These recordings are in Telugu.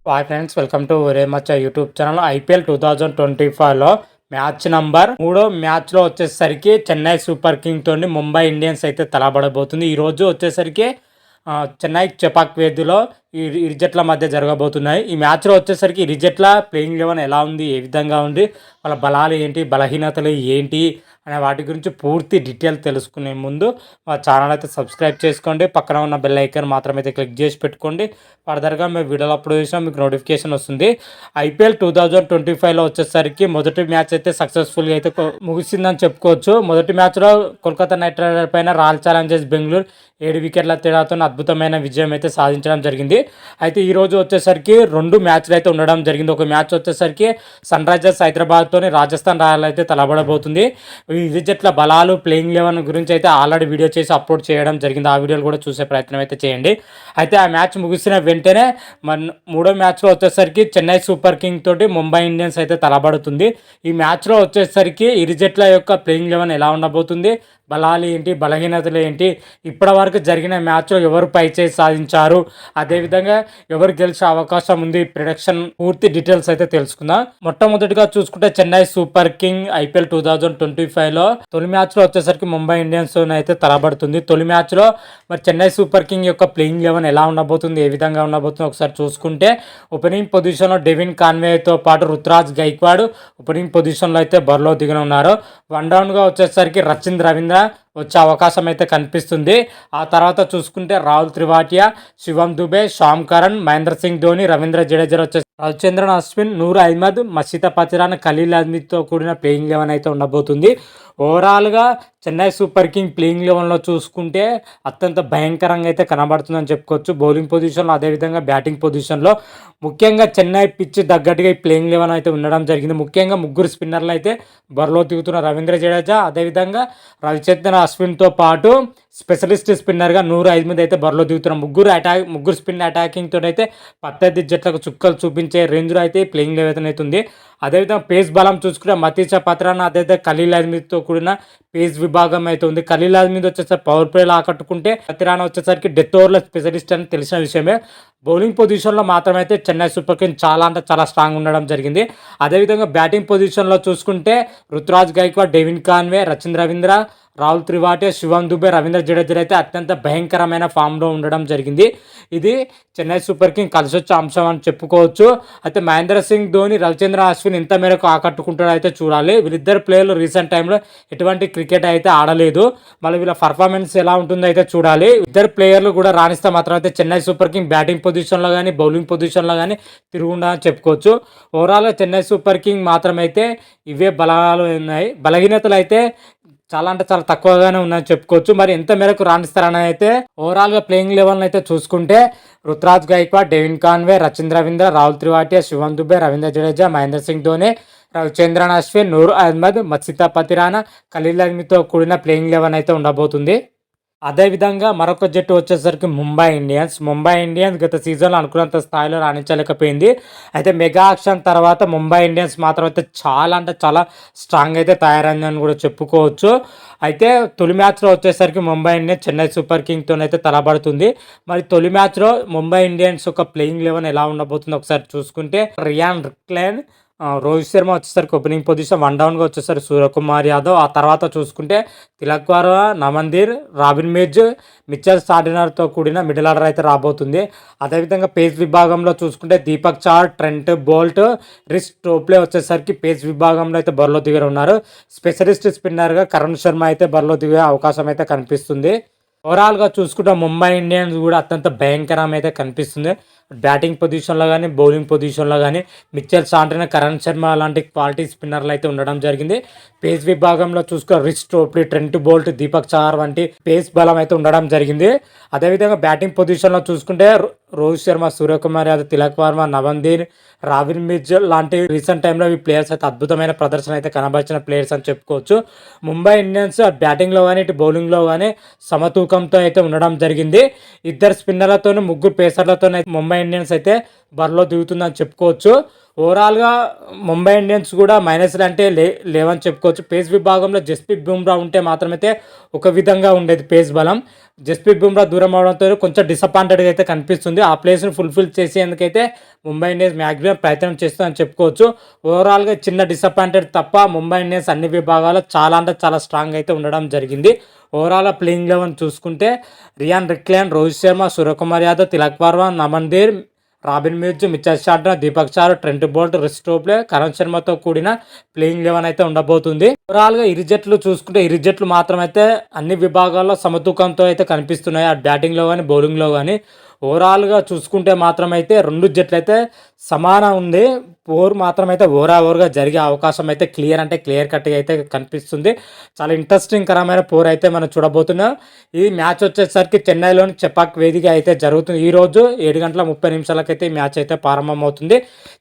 హాయ్ ఫ్రెండ్స్, వెల్కమ్ టు ఒరే మచ్చ యూట్యూబ్ ఛానల్. ఐపీఎల్ 2025లో మ్యాచ్ నంబర్ 3 మ్యాచ్లో వచ్చేసరికి చెన్నై సూపర్ కింగ్ తోని ముంబై ఇండియన్స్ అయితే తలబడబోతుంది. ఈరోజు వచ్చేసరికి చెన్నై చెపాక్ వేదిలో ఇరు జట్ల మధ్య జరగబోతున్నాయి. ఈ మ్యాచ్లో వచ్చేసరికి ఇరు జట్ల ప్లేయింగ్ లెవెన్ ఎలా ఉంది, ఏ విధంగా ఉంది, వాళ్ళ బలాలు ఏంటి, బలహీనతలు ఏంటి అనే వాటి గురించి పూర్తి డీటెయిల్ తెలుసుకునే ముందు మా ఛానల్ అయితే సబ్స్క్రైబ్ చేసుకోండి. పక్కన ఉన్న బెల్ ఐకాన్ మాత్రం అయితే క్లిక్ చేసి పెట్టుకోండి. ఫర్దర్గా మేము వీడియోలు అప్లోడ్ చేసినా మీకు నోటిఫికేషన్ వస్తుంది. ఐపీఎల్ 2025లో వచ్చేసరికి మొదటి మ్యాచ్ అయితే సక్సెస్ఫుల్గా అయితే ముగిసిందని చెప్పుకోవచ్చు. మొదటి మ్యాచ్లో కోల్కతా నైట్ రైడర్ పైన రాయల్ ఛాలెంజర్స్ బెంగళూరు 7 వికెట్ల తేడాతో అద్భుతమైన విజయం అయితే సాధించడం జరిగింది. అయితే ఈరోజు వచ్చేసరికి 2 మ్యాచ్లు అయితే ఉండడం జరిగింది. ఒక మ్యాచ్ వచ్చేసరికి సన్ రైజర్స్ హైదరాబాద్తోని రాజస్థాన్ రాయల్ అయితే తలబడబోతుంది. ఈ జట్ల బలాలు, ప్లేయింగ్ లెవెన్ గురించి అయితే ఆల్రెడీ వీడియో చేసి అప్లోడ్ చేయడం జరిగింది. ఆ వీడియోలు కూడా చూసే ప్రయత్నం అయితే చేయండి. అయితే ఆ మ్యాచ్ ముగిసిన వెంటనే మూడో మ్యాచ్లో వచ్చేసరికి చెన్నై సూపర్ కింగ్ తోటి ముంబై ఇండియన్స్ అయితే తలబడుతుంది. ఈ మ్యాచ్లో వచ్చేసరికి ఇరు జట్ల యొక్క ప్లేయింగ్ లెవెన్ ఎలా ఉండబోతుంది, బలాలు ఏంటి, బలహీనతలు ఏంటి, ఇప్పటి వరకు జరిగిన మ్యాచ్లో ఎవరు పైచేయి సాధించారు, అదేవిధంగా ఎవరు గెలిచే అవకాశం ఉంది, ప్రొడక్షన్ పూర్తి డీటెయిల్స్ అయితే తెలుసుకుందాం. మొట్టమొదటిగా చూసుకుంటే చెన్నై సూపర్ కింగ్ ఐపీఎల్ 2025లో తొలి మ్యాచ్లో వచ్చేసరికి ముంబై ఇండియన్స్ అయితే తలబడుతుంది. తొలి మ్యాచ్లో మరి చెన్నై సూపర్ కింగ్ యొక్క ప్లేయింగ్ లెవెన్ ఎలా ఉండబోతుంది, ఏ విధంగా ఉండబోతుంది ఒకసారి చూసుకుంటే ఓపెనింగ్ పొజిషన్లో డెవిన్ కాన్వేతో పాటు రుతురాజ్ గైక్వాడ్ ఓపెనింగ్ పొజిషన్లో అయితే బరిలో దిగనున్నారు. వన్ డౌన్గా వచ్చేసరికి రవీంద్ర వచ్చే అవకాశం అయితే కనిపిస్తుంది. ఆ తర్వాత చూసుకుంటే రాహుల్ త్రిపాఠియా, శివం దుబే, శ్యామ్ కరణ్, మహేంద్ర సింగ్ ధోని, రవీంద్ర జడేజా వచ్చే రవిచంద్రన్ అశ్విన్, నూర్ అహ్మద్, మషితా పతిరాన్, ఖలీల్ అహ్మద్తో కూడిన ప్లేయింగ్ లెవెన్ అయితే ఉండబోతుంది. ఓవరాల్గా చెన్నై సూపర్ కింగ్ ప్లేయింగ్ లెవెన్లో చూసుకుంటే అత్యంత భయంకరంగా అయితే కనబడుతుందని చెప్పుకోవచ్చు. బౌలింగ్ పొజిషన్లో, అదేవిధంగా బ్యాటింగ్ పొజిషన్లో ముఖ్యంగా చెన్నై పిచ్ తగ్గట్టుగా ఈ ప్లేయింగ్ లెవెన్ అయితే ఉండడం జరిగింది. ముఖ్యంగా ముగ్గురు స్పిన్నర్లు అయితే బరిలో దిగుతున్న రవీంద్ర జడేజా, అదేవిధంగా రవిచంద్రన్ అశ్విన్తో పాటు స్పెషలిస్ట్ స్పిన్నర్గా నూర్ అహ్మద్ అయితే బరిలో దిగుతున్న ముగ్గురు స్పిన్ అటాకింగ్తో అయితే ప్రత్యర్థి జట్లకు చుక్కలు చూపించే రేంజ్లో అయితే ప్లేయింగ్ లెవెన్ అయితే ఉంది. అదేవిధంగా పేస్ బలం చూసుకుంటే మతీషా పత్రాన్, అదేవిధంగా ఖలీల్ అహ్మద్తో కూడిన పేస్ విభాగం అయితే ఉంది. ఖలీల్ అహ్మద్ వచ్చేసరికి పవర్ ప్లేలో ఆకట్టుకుంటే పతిరాన్ వచ్చేసరికి డెత్ ఓవర్ల స్పెషలిస్ట్ అని తెలిసిన విషయమే. బౌలింగ్ పొజిషన్లో మాత్రమైతే చెన్నై సూపర్ కింగ్ చాలా అంటే చాలా స్ట్రాంగ్ ఉండడం జరిగింది. అదేవిధంగా బ్యాటింగ్ పొజిషన్లో చూసుకుంటే రుతురాజ్ గైక్వాడ్, డెవిన్ కాన్వే, రవీంద్ర, రాహుల్ త్రిపాఠి, శివం దుబే, రవీంద్ర జడేజా అయితే అత్యంత భయంకరమైన ఫామ్లో ఉండడం జరిగింది. ఇది చెన్నై సూపర్ కింగ్ కలిసి వచ్చే అంశం అని చెప్పుకోవచ్చు. అయితే మహేంద్ర సింగ్ ధోని, రవిచంద్రన్ అశ్విన్ ఇంత మేరకు ఆకట్టుకుంటాడో అయితే చూడాలి. వీళ్ళిద్దరు ప్లేయర్లు రీసెంట్ టైంలో ఎటువంటి క్రికెట్ అయితే ఆడలేదు. మళ్ళీ వీళ్ళ పర్ఫార్మెన్స్ ఎలా ఉంటుందో అయితే చూడాలి. ఇద్దరు ప్లేయర్లు కూడా రాణిస్తే మాత్రం అయితే చెన్నై సూపర్ కింగ్ బ్యాటింగ్ పొజిషన్లో కానీ బౌలింగ్ పొజిషన్లో కానీ తిరుగుండా అని చెప్పుకోవచ్చు. ఓవరాల్గా చెన్నై సూపర్ కింగ్ మాత్రం అయితే ఇవే బలాలు ఉన్నాయి. బలహీనతలు అయితే చాలా అంటే చాలా తక్కువగానే ఉన్నాయని చెప్పుకోవచ్చు. మరి ఎంత మేరకు రాణిస్తారని అయితే ఓవరాల్గా ప్లేయింగ్ లెవెల్ అయితే చూసుకుంటే రుతురాజ్ గైక్వాడ్, డెవిన్ కాన్వే, రవీంద్ర, రాహుల్ త్రిపాఠి, శివం దుబే, రవీంద్ర జడేజా, మహేంద్ర సింగ్ ధోని, రవిచంద్రన్ అశ్విన్, నూర్ అహ్మద్, మషితా పతిరాన్, ఖలీల్ అహ్మద్తో కూడిన ప్లేయింగ్ లెవెన్ అయితే ఉండబోతుంది. అదేవిధంగా మరొక జట్టు వచ్చేసరికి ముంబై ఇండియన్స్ గత సీజన్లో అనుకున్నంత స్థాయిలో రాణించలేకపోయింది. అయితే మెగా ఆక్షన్ తర్వాత ముంబై ఇండియన్స్ మాత్రం అయితే చాలా అంటే చాలా స్ట్రాంగ్ అయితే తయారైందని కూడా చెప్పుకోవచ్చు. అయితే తొలి మ్యాచ్లో వచ్చేసరికి ముంబై ఇండియన్స్ చెన్నై సూపర్ కింగ్తో అయితే తలబడుతుంది. మరి తొలి మ్యాచ్లో ముంబై ఇండియన్స్ ఒక ప్లేయింగ్ లెవెన్ ఎలా ఉండబోతుందో ఒకసారి చూసుకుంటే రియాన్ రిక్లైన్, రోహిత్ శర్మ వచ్చేసరికి ఓపెనింగ్ పొజిషన్, వన్ డౌన్గా వచ్చేసరికి సూర్యకుమార్ యాదవ్, ఆ తర్వాత చూసుకుంటే తిలక్ వర్మ, నమందీర్, రాబిన్ మిర్జ్, మిచెల్ స్టార్డినర్తో కూడిన మిడిల్ ఆర్డర్ అయితే రాబోతుంది. అదేవిధంగా పేస్ విభాగంలో చూసుకుంటే Deepak Chahar, Trent Boult, Reece టోప్లే వచ్చేసరికి పేస్ విభాగంలో అయితే బరిలో దిగి ఉన్నారు. స్పెషలిస్ట్ స్పిన్నర్గా కరణ్ శర్మ అయితే బరిలో దిగే అవకాశం అయితే కనిపిస్తుంది. ఓవరాల్గా చూసుకుంటే ముంబై ఇండియన్స్ కూడా అత్యంత భయంకరం అయితే కనిపిస్తుంది. బ్యాటింగ్ పొజిషన్లో కానీ బౌలింగ్ పొజిషన్లో కానీ మిచెల్ సాంటనర్, కరణ్ శర్మ లాంటి క్వాలిటీ స్పిన్నర్లు అయితే ఉండడం జరిగింది. పేస్ విభాగంలో చూసుకున్న Rich Topley, Trent Boult, Deepak Chahar వంటి పేస్ బలం అయితే ఉండడం జరిగింది. అదేవిధంగా బ్యాటింగ్ పొజిషన్లో చూసుకుంటే రోహిత్ శర్మ, సూర్యకుమార్ యాదవ్, తిలక్ వర్మ, నవందీర్, రాబిన్ మిర్జ్ లాంటి రీసెంట్ టైంలో ఈ ప్లేయర్స్ అయితే అద్భుతమైన ప్రదర్శన అయితే కనబరిచిన ప్లేయర్స్ అని చెప్పుకోవచ్చు. ముంబై ఇండియన్స్ బ్యాటింగ్లో కానీ ఇటు బౌలింగ్లో కానీ సమతూకంతో అయితే ఉండడం జరిగింది. ఇద్దరు స్పిన్నర్లతోనూ ముగ్గురు పేసర్లతో ముంబై ఇండియన్స్ అయితే బరిలో దిగుతుందని చెప్పుకోవచ్చు. ఓవరాల్గా ముంబై ఇండియన్స్ కూడా మైనస్లు అంటే లేవని చెప్పుకోవచ్చు. పేస్ విభాగంలో జస్ప్రీత్ బుమ్రా ఉంటే మాత్రమైతే ఒక విధంగా ఉండేది పేస్ బలం. జస్ప్రీత్ బుమ్రా దూరం అవడంతో కొంచెం డిసప్పాయింటెడ్గా అయితే కనిపిస్తుంది. ఆ ప్లేస్ని ఫుల్ఫిల్ చేసేందుకైతే ముంబై ఇండియన్స్ మ్యాక్సిమం ప్రయత్నం చేస్తుందని చెప్పుకోవచ్చు. ఓవరాల్గా చిన్న డిసప్పాయింటెడ్ తప్ప ముంబై ఇండియన్స్ అన్ని విభాగాల్లో చాలా అంటే చాలా స్ట్రాంగ్ అయితే ఉండడం జరిగింది. ఓవరాల్గా ప్లేయింగ్ 11 చూసుకుంటే Ryan Rickelton, Rohit Sharma, Suryakumar Yadav, Tilak Varma, Naman Dhir, Robin Minz, Mitchell Santner, Deepak Chahar, Trent Boult, Reece Topley, Karan శర్మతో కూడిన ప్లేయింగ్ 11 అయితే ఉండబోతుంది. ఓవరాల్గా ఇరు జట్లు చూసుకుంటే ఇరు జట్లు మాత్రమైతే అన్ని విభాగాల్లో సమతూకంతో అయితే కనిపిస్తున్నాయి. ఆ బ్యాటింగ్లో కానీ బౌలింగ్లో కానీ. ఓవరాల్గా చూసుకుంటే మాత్రమైతే రెండు జట్లు అయితే సమానం ఉంది. పోర్ మాత్రమైతే ఓవర్గా జరిగే అవకాశం అయితే క్లియర్ అంటే క్లియర్ కట్గా అయితే కనిపిస్తుంది. చాలా ఇంట్రెస్టింగ్ కరమైన పోర్ అయితే మనం చూడబోతున్నాం. ఈ మ్యాచ్ వచ్చేసరికి చెన్నైలోని చెపాక్ వేదిక అయితే జరుగుతుంది. ఈ రోజు 7:30 అయితే ఈ మ్యాచ్ అయితే ప్రారంభమవుతుంది.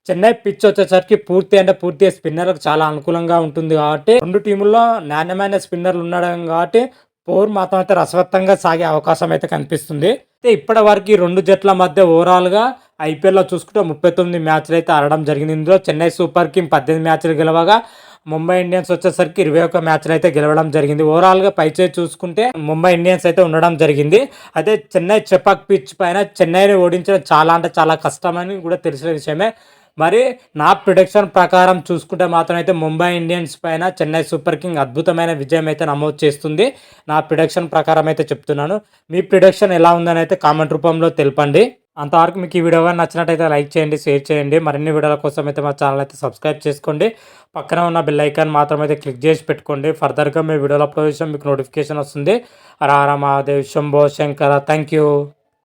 చెన్నై పిచ్ వచ్చేసరికి పూర్తి స్పిన్నర్లకు చాలా అనుకూలంగా ఉంటుంది కాబట్టి రెండు టీముల్లో నాణ్యమైన స్పిన్నర్లు ఉండడం కాబట్టి పోర్ మాత్రం అయితే రసవత్తంగా సాగే అవకాశం అయితే కనిపిస్తుంది. అయితే ఇప్పటి వరకు రెండు జట్ల మధ్య ఓవరాల్గా ఐపీఎల్లో చూసుకుంటే 39 మ్యాచ్లు అయితే ఆడడం జరిగింది. ఇందులో చెన్నై సూపర్ కింగ్ 18 మ్యాచ్లు గెలవగా ముంబై ఇండియన్స్ వచ్చేసరికి 21 మ్యాచ్లు అయితే గెలవడం జరిగింది. ఓవరాల్గా పైచేయి చూసుకుంటే ముంబై ఇండియన్స్ అయితే ఉండడం జరిగింది. అయితే చెన్నై చెపాక్ పిచ్ పైన చెన్నైని ఓడించడం చాలా అంటే చాలా కష్టమని కూడా తెలిసిన విషయమే. మరి నా ప్రిడిక్షన్ ప్రకారం చూసుకుంటే మాత్రం అయితే ముంబై ఇండియన్స్ పైన చెన్నై సూపర్ కింగ్ అద్భుతమైన విజయం అయితే నమోదు చేస్తుంది. నా ప్రిడిక్షన్ ప్రకారం అయితే చెప్తున్నాను. మీ ప్రిడిక్షన్ ఎలా ఉందని అయితే కామెంట్ రూపంలో తెలపండి. అంతవరకు మీకు ఈ వీడియో కానీ నచ్చినట్టయితే లైక్ చేయండి, షేర్ చేయండి. మరిన్ని వీడియోల కోసం అయితే మా ఛానల్ అయితే సబ్స్క్రైబ్ చేసుకోండి. పక్కన ఉన్న బెల్ ఐకాన్ మాత్రం అయితే క్లిక్ చేసి పెట్టుకోండి. ఫర్దర్గా మీ వీడియోలో అప్లోడ్ చేసిన మీకు నోటిఫికేషన్ వస్తుంది. హర హర మహాదేవ్, శంభో శంకర. Thank you.